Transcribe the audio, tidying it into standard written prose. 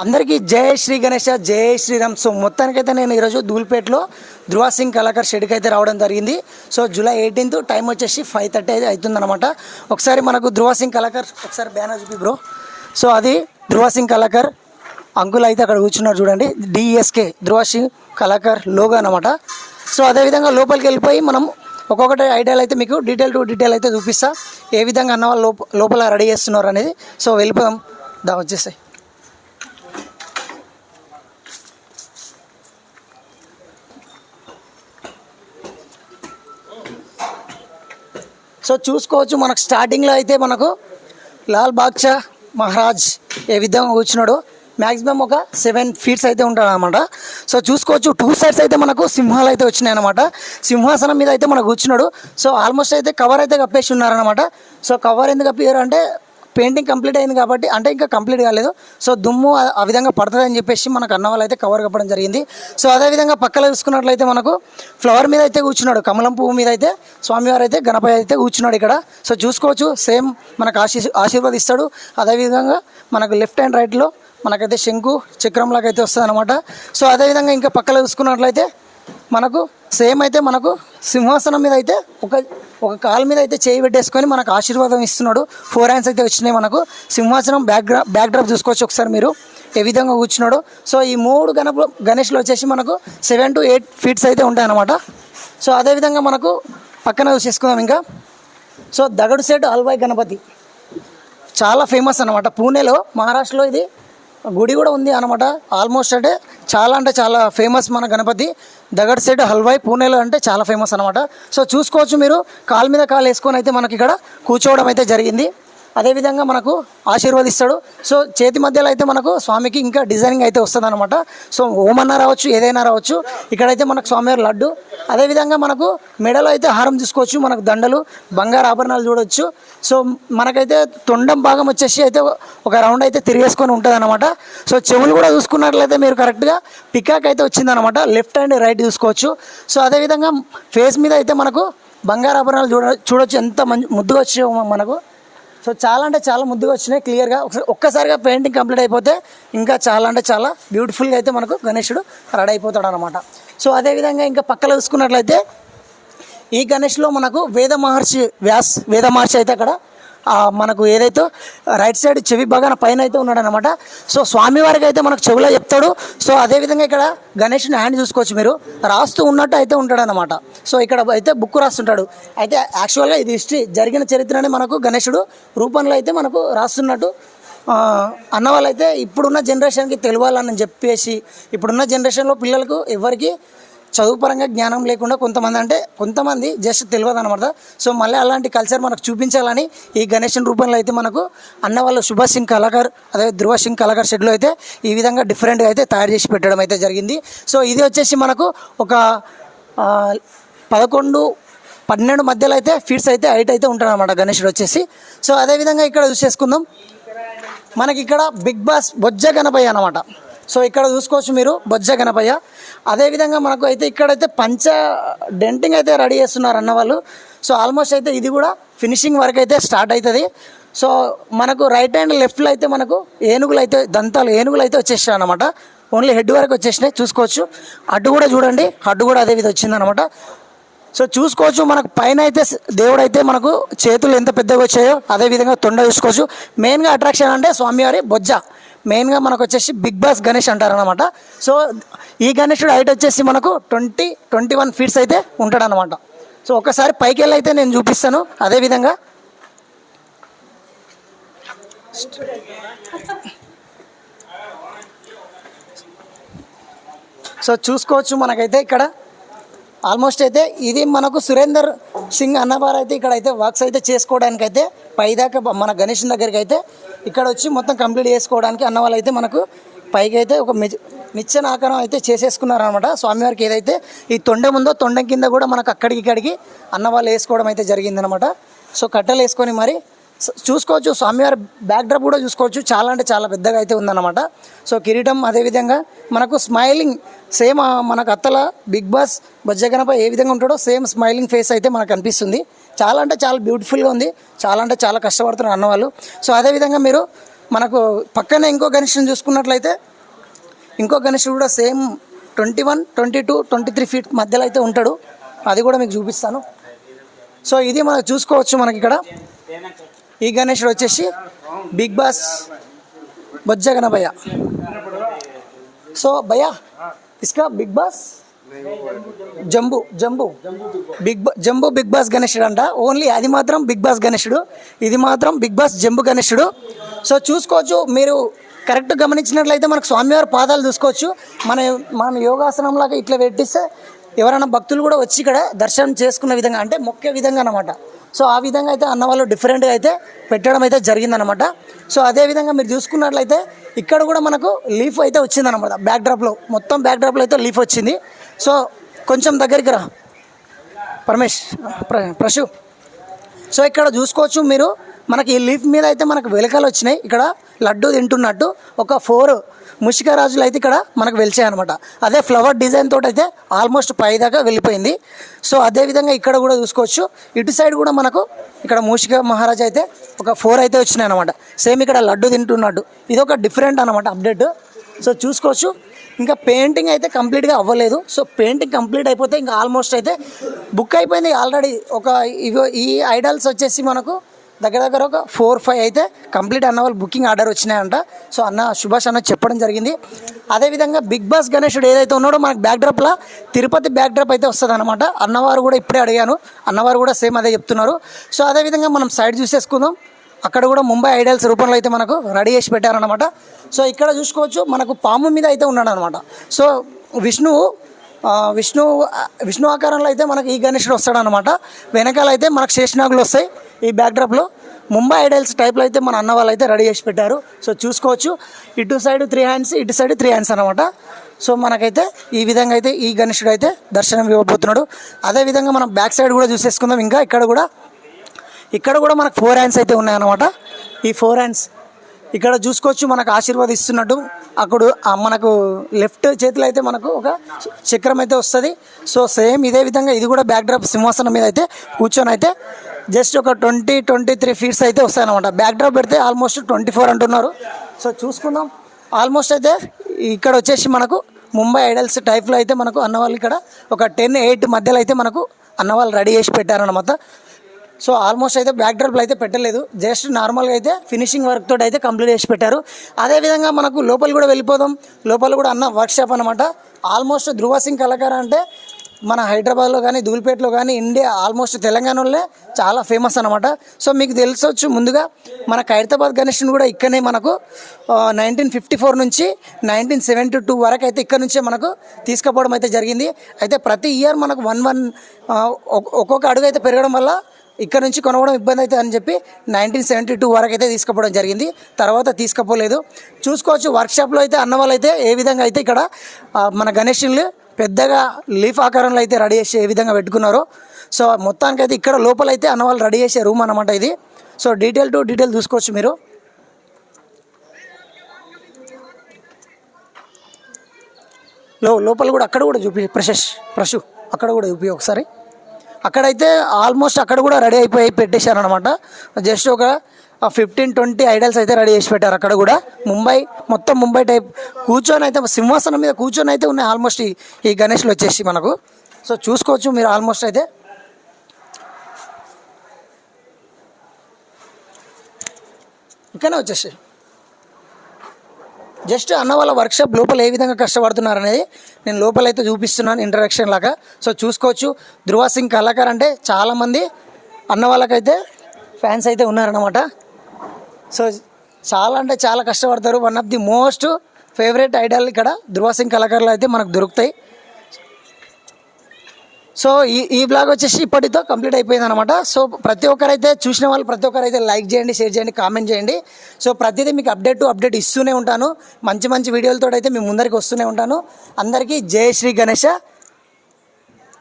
అందరికీ జై శ్రీ గణేష, జై శ్రీరామ్. సో మొత్తానికైతే నేను ఈరోజు ధూల్పేటలో ధృవ సింగ్ కళాకార్ షెడ్కి అయితే రావడం జరిగింది. సో జూలై 18th టైం వచ్చేసి 5:30 అయితే అవుతుందన్నమాట. ఒకసారి మనకు ధృవ సింగ్ కళాకార్ ఒకసారి బ్యానర్ చూపి బ్రో. సో అది ధృవ సింగ్ కళాకార్ అంకుల్ అయితే అక్కడ కూర్చున్నారు చూడండి, డిఎస్కే ధృవ సింగ్ కళాకార్ లోగో అనమాట. సో అదేవిధంగా లోపలికి వెళ్ళిపోయి మనం ఒక్కొక్కటి ఐడియాలు అయితే మీకు డీటెయిల్ టు డీటెయిల్ అయితే చూపిస్తా, ఏ విధంగా అన్న వాళ్ళు లోపల రెడీ చేస్తున్నారు అనేది. సో వెళ్ళిపోదాం, దా వచ్చేసాయి. సో చూసుకోవచ్చు, మనకు స్టార్టింగ్లో అయితే మనకు లాల్ బాద్షా మహారాజ్ ఏ విధంగా కూర్చున్నాడు. మ్యాక్సిమం ఒక 7 feet అయితే ఉంటాడు అనమాట. సో చూసుకోవచ్చు 2 sides అయితే మనకు సింహాలు అయితే వచ్చినాయి అనమాట. సింహాసనం మీద అయితే మనకు కూర్చున్నాడు. సో ఆల్మోస్ట్ అయితే కవర్ అయితే కప్పేసి ఉన్నారనమాట. సో కవర్ ఎందుకు కప్పారు అంటే పెయింటింగ్ కంప్లీట్ అయింది కాబట్టి, అంటే ఇంకా కంప్లీట్ కాలేదు. సో దుమ్ము ఆ విధంగా పడుతుంది అని చెప్పేసి మనకు అన్న వాళ్ళు అయితే కవర్ కప్పడం జరిగింది. సో అదేవిధంగా పక్కన చూసుకున్నట్లయితే మనకు ఫ్లవర్ మీద అయితే కూర్చున్నాడు, కమలం పువ్వు మీద అయితే స్వామివారు అయితే గణపతి అయితే కూర్చున్నాడు ఇక్కడ. సో చూసుకోవచ్చు సేమ్ మనకు ఆశీర్వదిస్తాడు. అదేవిధంగా మనకు లెఫ్ట్ అండ్ రైట్లో మనకైతే శంకు చక్రంలాగా అయితే వస్తుంది అనమాట. సో అదేవిధంగా ఇంకా పక్కన చూసుకున్నట్లయితే మనకు సేమ్ అయితే మనకు సింహాసనం మీద అయితే ఒక కాలు మీద అయితే చేయి పెట్టేసుకొని మనకు ఆశీర్వాదం ఇస్తున్నాడు. 4 hands అయితే వచ్చినాయి మనకు. సింహాసనం బ్యాక్ డ్రాప్ చూసుకోవచ్చు ఒకసారి మీరు ఏ విధంగా కూర్చున్నాడు. సో ఈ 3 గణేష్లు వచ్చేసి మనకు 7 to 8 feet అయితే ఉంటాయన్నమాట. సో అదేవిధంగా మనకు పక్కన చూసేసుకుందాం ఇంకా. సో దగడు సెట్ హల్వాయి గణపతి చాలా ఫేమస్ అనమాట. పూణేలో, మహారాష్ట్రలో ఇది గుడి కూడా ఉంది అనమాట. ఆల్మోస్ట్ అంటే చాలా ఫేమస్ మన గణపతి దగడ్ సెట్ హల్వాయి పూణేలో అంటే చాలా ఫేమస్ అనమాట. సో చూసుకోవచ్చు మీరు కాలు మీద కాలు వేసుకొని అయితే మనకి ఇక్కడ కూర్చోవడం అయితే జరిగింది. అదేవిధంగా మనకు ఆశీర్వదిస్తాడు. సో చేతి మధ్యలో అయితే మనకు స్వామికి ఇంకా డిజైనింగ్ అయితే వస్తుంది అనమాట. సో ఓమన్నా రావచ్చు, ఏదైనా రావచ్చు. ఇక్కడైతే మనకు స్వామివారి లడ్డు, అదేవిధంగా మనకు మెడలో అయితే హారం చూసుకోవచ్చు, మనకు దండలు, బంగారు ఆభరణాలు చూడవచ్చు. సో మనకైతే తొండం భాగం వచ్చేసి అయితే ఒక రౌండ్ అయితే తిరిగేసుకొని ఉంటుంది అనమాట. సో చెవులు కూడా చూసుకున్నట్లయితే మీరు కరెక్ట్గా పికాక్ అయితే వచ్చిందనమాట, లెఫ్ట్ అండ్ రైట్ చూసుకోవచ్చు. సో అదేవిధంగా ఫేస్ మీద అయితే మనకు బంగారు ఆభరణాలు చూడవచ్చు, ఎంత ముద్దుగా వచ్చాయో మనకు. సో చాలా ముద్దుగా వచ్చినాయి క్లియర్గా. ఒక్కసారిగా పెయింటింగ్ కంప్లీట్ అయిపోతే ఇంకా చాలా బ్యూటిఫుల్గా అయితే మనకు గణేశుడు రెడీ అయిపోతాడు అనమాట. సో అదేవిధంగా ఇంకా పక్కన చూసుకున్నట్లయితే ఈ గణేష్లో మనకు వేద మహర్షి అయితే అక్కడ మనకు ఏదైతే రైట్ సైడ్ చెవి భాగాన పైన అయితే ఉన్నాడు అనమాట. సో స్వామివారికి అయితే మనకు చెవిలో చెప్తాడు. సో అదేవిధంగా ఇక్కడ గణేష్ని హ్యాండ్ చూసుకోవచ్చు మీరు, రాస్తూ ఉన్నట్టు అయితే ఉంటాడు అనమాట. సో ఇక్కడ అయితే బుక్ రాస్తుంటాడు. అయితే యాక్చువల్గా ఇది హిస్టరీ, జరిగిన చరిత్రని మనకు గణేశుడు రూపంలో అయితే మనకు రాస్తున్నట్టు అన్నవాళ్ళు అయితే ఇప్పుడున్న జనరేషన్కి తెలియాలని చెప్పేసి, ఇప్పుడున్న జనరేషన్లో పిల్లలకు ఎవరికి చదువు పరంగా జ్ఞానం లేకుండా కొంతమంది జస్ట్ తెలియదు అనమాట. సో మళ్ళీ అలాంటి కల్చర్ మనకు చూపించాలని ఈ గణేషన్ రూపంలో అయితే మనకు అన్నవాళ్ళు సుభాష్ సింగ్ కళాకార్, అదే ధృవ సింగ్ కళాకార్ షెడ్లో అయితే ఈ విధంగా డిఫరెంట్గా అయితే తయారు చేసి పెట్టడం అయితే జరిగింది. సో ఇది వచ్చేసి మనకు ఒక 11-12 మధ్యలో అయితే ఫీట్స్ అయితే హైట్ అయితే ఉంటాడు అనమాట గణేశుడు వచ్చేసి. సో అదేవిధంగా ఇక్కడ చూసేసుకుందాం, మనకి ఇక్కడ బిగ్ బాస్ బొజ్జ గణపయ్య అనమాట. సో ఇక్కడ చూసుకోవచ్చు మీరు బొజ్జ గణపయ్య. అదేవిధంగా మనకు అయితే ఇక్కడైతే పంచ డెంటింగ్ అయితే రెడీ చేస్తున్నారు అన్నవాళ్ళు. సో ఆల్మోస్ట్ అయితే ఇది కూడా ఫినిషింగ్ వర్క్ అయితే స్టార్ట్ అవుతుంది. సో మనకు రైట్ అండ్ లెఫ్ట్లో అయితే మనకు ఏనుగులు అయితే వచ్చేసాయి అనమాట. ఓన్లీ హెడ్ వరకు వచ్చేసినాయి చూసుకోవచ్చు. అడ్డు కూడా చూడండి, అడ్డు కూడా అదే విధంగా వచ్చిందనమాట. సో చూసుకోవచ్చు మనకు పైన అయితే దేవుడు అయితే మనకు చేతులు ఎంత పెద్దగా వచ్చాయో అదేవిధంగా తొండ చూసుకోవచ్చు. మెయిన్గా అట్రాక్షన్ అంటే స్వామివారి బొజ్జ మెయిన్గా మనకు వచ్చేసి బిగ్ బాస్ గణేష్ అంటారనమాట. సో ఈ గణేశుడు హైట్ వచ్చేసి మనకు 20-21 feet అయితే ఉంటాడనమాట. సో ఒకసారి పైకి వెళ్ళి అయితే నేను చూపిస్తాను. అదేవిధంగా సో చూసుకోవచ్చు మనకైతే ఇక్కడ ఆల్మోస్ట్ అయితే ఇది మనకు సురేందర్ సింగ్ అన్నవారు అయితే ఇక్కడ అయితే వర్క్స్ అయితే చేసుకోవడానికి అయితే పైదాకా మన గణేష్ దగ్గరికి అయితే ఇక్కడ వచ్చి మొత్తం కంప్లీట్ చేసుకోవడానికి అన్నవాళ్ళు అయితే మనకు పైకి అయితే ఒక నిచ్చెన ఆకారం అయితే చేసేసుకున్నారనమాట. స్వామివారికి ఏదైతే ఈ తొండం ఉందో తొండం కింద కూడా మనకు అక్కడికి అన్నవాళ్ళు వేసుకోవడం అయితే జరిగిందనమాట. సో కట్టెలు వేసుకొని మరి చూసుకోవచ్చు. స్వామివారి బ్యాక్ డ్రాప్ కూడా చూసుకోవచ్చు, చాలా పెద్దగా అయితే ఉందన్నమాట. సో కిరీటం అదేవిధంగా మనకు స్మైలింగ్ సేమ్ మనకు అత్తల బిగ్ బాస్ బొజ్జ గణప ఏ విధంగా ఉంటాడో సేమ్ స్మైలింగ్ ఫేస్ అయితే మనకు అనిపిస్తుంది. చాలా బ్యూటిఫుల్గా ఉంది. చాలా కష్టపడుతున్నారు అన్నవాళ్ళు. సో అదేవిధంగా మీరు మనకు పక్కనే ఇంకో గణేష్ని చూసుకున్నట్లయితే ఇంకో గణేశుడు కూడా సేమ్ 21, 22, 23 ఫీట్ మధ్యలో అయితే ఉంటాడు. అది కూడా మీకు చూపిస్తాను. సో ఇది మనం చూసుకోవచ్చు. మనకి ఇక్కడ ఈ గణేశుడు వచ్చేసి బిగ్ బాస్ బొజ్జ గణపయ్య. సో భయ్యా Iska big boss Jambu big boss గణేశుడు అంట. ఓన్లీ అది మాత్రం బిగ్ బాస్ గణేశుడు, ఇది మాత్రం బిగ్ బాస్ జంబూ గణేశుడు. సో చూసుకోవచ్చు మీరు కరెక్ట్ గమనించినట్లయితే మనకు స్వామివారి పాదాలు చూసుకోవచ్చు. మనం యోగాసనంలాగా ఇట్లా పెట్టిస్తే ఎవరైనా భక్తులు కూడా వచ్చి ఇక్కడ దర్శనం చేసుకునే విధంగా, అంటే మొక్కే విధంగా అనమాట. సో ఆ విధంగా అయితే అన్నవాళ్ళు డిఫరెంట్గా అయితే పెట్టడం అయితే జరిగిందనమాట. సో అదేవిధంగా మీరు చూసుకున్నట్లయితే ఇక్కడ కూడా మనకు లీఫ్ అయితే వచ్చిందనమాట. మొత్తం బ్యాక్ డ్రాప్లో అయితే లీఫ్ వచ్చింది. సో కొంచెం దగ్గరికి రా ప్రశు. సో ఇక్కడ చూసుకోవచ్చు మీరు, మనకి ఈ లీఫ్ మీద అయితే మనకు వెలకలు వచ్చినాయి. ఇక్కడ లడ్డు తింటున్నట్టు ఒక 4 ముషికరాజులు అయితే ఇక్కడ మనకు వెలిచాయి అనమాట. అదే ఫ్లవర్ డిజైన్ తోటి అయితే ఆల్మోస్ట్ పై దాకా వెళ్ళిపోయింది. సో అదేవిధంగా ఇక్కడ కూడా చూసుకోవచ్చు, ఇటు సైడ్ కూడా మనకు ఇక్కడ మూషిక మహారాజు అయితే ఒక 4 అయితే వచ్చినాయి అనమాట. సేమ్ ఇక్కడ లడ్డు తింటున్నట్టు. ఇది ఒక డిఫరెంట్ అనమాట అప్డేట్. సో చూసుకోవచ్చు. ఇంకా పెయింటింగ్ అయితే కంప్లీట్గా అవ్వలేదు. సో పెయింటింగ్ కంప్లీట్ అయిపోతే ఇంకా ఆల్మోస్ట్ అయితే బుక్ అయిపోయింది ఆల్రెడీ. ఈ ఐడల్స్ వచ్చేసి మనకు దగ్గర ఒక 4-5 అయితే కంప్లీట్ అన్న వాళ్ళు బుకింగ్ ఆర్డర్ వచ్చినాయంట. సో సుభాష్ అన్న చెప్పడం జరిగింది. అదేవిధంగా బిగ్ బాస్ గణేశుడు ఏదైతే ఉన్నాడో మనకు బ్యాక్డ్రాప్లో తిరుపతి బ్యాక్డ్రాప్ అయితే వస్తుంది అనమాట. అన్నవారు కూడా ఇప్పుడే అడిగాను, అన్నవారు కూడా సేమ్ అదే చెప్తున్నారు. సో అదేవిధంగా మనం సైడ్ చూసేసుకుందాం. అక్కడ కూడా ముంబై ఐడల్స్ రూపంలో అయితే మనకు రెడీ చేసి పెట్టారనమాట. సో ఇక్కడ చూసుకోవచ్చు మనకు పాము మీద అయితే ఉన్నాడు అనమాట. సో విష్ణు ఆకారంలో అయితే మనకు ఈ గణేశుడు వస్తాడనమాట. వెనకాల అయితే మనకు శేషనాగులు వస్తాయి. ఈ బ్యాక్డ్రాప్లో ముంబై ఐడల్స్ టైప్లో అయితే మన అన్న వాళ్ళు అయితే రెడీ చేసి పెట్టారు. సో చూసుకోవచ్చు, ఇటు సైడ్ 3 హ్యాండ్స్, ఇటు సైడ్ 3 హ్యాండ్స్ అనమాట. సో మనకైతే ఈ విధంగా అయితే ఈ గణేశుడు అయితే దర్శనం ఇవ్వబోతున్నాడు. అదేవిధంగా మనం బ్యాక్ సైడ్ కూడా చూసేసుకుందాం. ఇంకా ఇక్కడ కూడా మనకు 4 హ్యాండ్స్ అయితే ఉన్నాయన్నమాట. ఈ 4 హ్యాండ్స్ ఇక్కడ చూసుకోవచ్చు మనకు ఆశీర్వాదిస్తున్నట్టు. అక్కడ మనకు లెఫ్ట్ చేతిలో అయితే మనకు ఒక చక్రం అయితే వస్తుంది. సో సేమ్ ఇదే విధంగా ఇది కూడా బ్యాక్డ్రాప్ సింహాసనం మీద అయితే కూర్చొని అయితే జస్ట్ ఒక 20-23 ఫీట్స్ అయితే వస్తాయన్నమాట. బ్యాక్డ్రాప్ పెడితే ఆల్మోస్ట్ 24 అంటున్నారు. సో చూసుకుందాం. ఆల్మోస్ట్ అయితే ఇక్కడ వచ్చేసి మనకు ముంబై ఐడల్స్ టైప్లో అయితే మనకు అన్నవాళ్ళు ఇక్కడ ఒక 10-8 మధ్యలో అయితే మనకు అన్నవాళ్ళు రెడీ చేసి పెట్టారన్నమాట. సో ఆల్మోస్ట్ అయితే బ్యాక్డ్రాప్లో అయితే పెట్టలేదు, జస్ట్ నార్మల్గా అయితే ఫినిషింగ్ వర్క్ తోటి అయితే కంప్లీట్ చేసి పెట్టారు. అదేవిధంగా మనకు లోపల కూడా వెళ్ళిపోదాం. లోపల కూడా అన్న వర్క్షాప్ అనమాట. ఆల్మోస్ట్ ధృవ సింగ్ కళాకార అంటే మన హైదరాబాద్లో కానీ ధూల్పేటలో కానీ ఇండియా ఆల్మోస్ట్ తెలంగాణలో చాలా ఫేమస్ అనమాట. సో మీకు తెలిసొచ్చు ముందుగా మన ఖైరతాబాద్ గణేష్ని కూడా ఇక్కడనే మనకు 1954 నుంచి 1972 వరకు అయితే ఇక్కడ నుంచే మనకు తీసుకుపోవడం అయితే జరిగింది. అయితే ప్రతి ఇయర్ మనకు ఒక్కొక్క అడుగు అయితే పెరగడం వల్ల ఇక్కడ నుంచి కొనవడం ఇబ్బంది అవుతుంది అని చెప్పి 1972 వరకు అయితే తీసుకుపోవడం జరిగింది. తర్వాత తీసుకుపోలేదు. చూసుకోవచ్చు వర్క్షాప్లో అయితే అన్న వాళ్ళు అయితే ఏ విధంగా అయితే ఇక్కడ మన గణేష్ని పెద్దగా లీఫ్ ఆకారంలో అయితే రెడీ చేసి ఏ విధంగా పెట్టుకున్నారో. సో మొత్తానికైతే ఇక్కడ లోపలైతే అన్న వాళ్ళు రెడీ చేసే రూమ్ అనమాట ఇది. సో డీటెయిల్ చూసుకోవచ్చు మీరు. లోపల కూడా అక్కడ కూడా చూపి ప్రశు అక్కడ కూడా చూపి ఒకసారి. అక్కడైతే ఆల్మోస్ట్ అక్కడ కూడా రెడీ అయిపోయి పెట్టేశారనమాట. జస్ట్ ఒక 15-20 ఐడల్స్ అయితే రెడీ చేసి పెట్టారు. అక్కడ కూడా మొత్తం ముంబై టైప్ కూర్చొని అయితే సింహాసనం మీద కూర్చొని అయితే ఉన్నాయి ఆల్మోస్ట్ ఈ గణేష్లు వచ్చేసి మనకు. సో చూసుకోవచ్చు మీరు ఆల్మోస్ట్ అయితే. ఇక్కడనే వచ్చేసి జస్ట్ అన్న వాళ్ళ వర్క్షాప్ లోపల ఏ విధంగా కష్టపడుతున్నారు అనేది నేను లోపలైతే చూపిస్తున్నాను ఇంట్రడక్షన్ లాగా. సో చూసుకోవచ్చు ధృవ సింగ్ కళాకార్ అంటే చాలామంది అన్న వాళ్ళకైతే ఫ్యాన్స్ అయితే ఉన్నారన్నమాట. సో చాలా అంటే చాలా కష్టపడతారు. One of the most favourite Idol ఇక్కడ ధృవ సింగ్ కళాకారులు అయితే మనకు దొరుకుతాయి. సో ఈ బ్లాగ్ వచ్చేసి ఇప్పటితో కంప్లీట్ అయిపోయింది అనమాట. సో ప్రతి ఒక్కరైతే చూసిన వాళ్ళు ప్రతి ఒక్కరైతే లైక్ చేయండి, షేర్ చేయండి, కామెంట్ చేయండి. సో ప్రతిదీ మీకు అప్డేట్ ఇస్తూనే ఉంటాను. మంచి వీడియోలతో అయితే మీ ముందరికి వస్తూనే ఉంటాను. అందరికీ జై శ్రీ గణేశ.